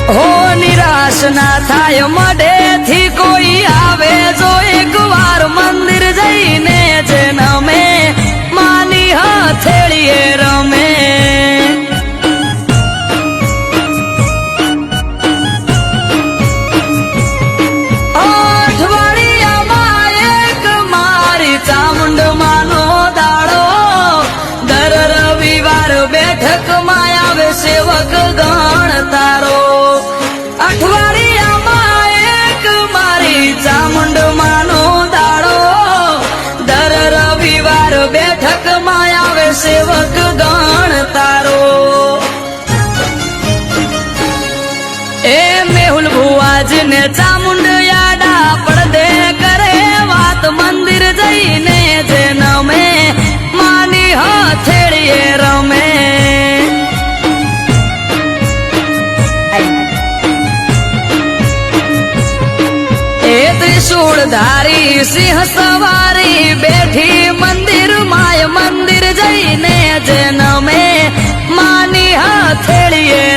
હો નિરાશ ના થાય મઢેથી કોઈ આવે જો એકવાર મંદિર જઈને જન્મે માની હથેળીએ રમે અઠવાડિયામાં એક મારી ચામુંડ માનો દાડો દર રવિવાર બેઠકમાં આવે સેવક ગણ તારો અઠવાડિયામાં એક મારી ચામુંડ માનો દાડો દર રવિવાર બેઠકમાં આવે સેવક ગણ તારો એ મેહુલ ભુવાજીને ચામુંડ યાડા પડદે કરે વાત મંદિર જઈને જન્મે માની હથેળીએ રમે ત્રિશૂળધારી સિંહ સવારી બેઠી મંદિર માય મંદિર જઈને જન્મે માની હથેળીએ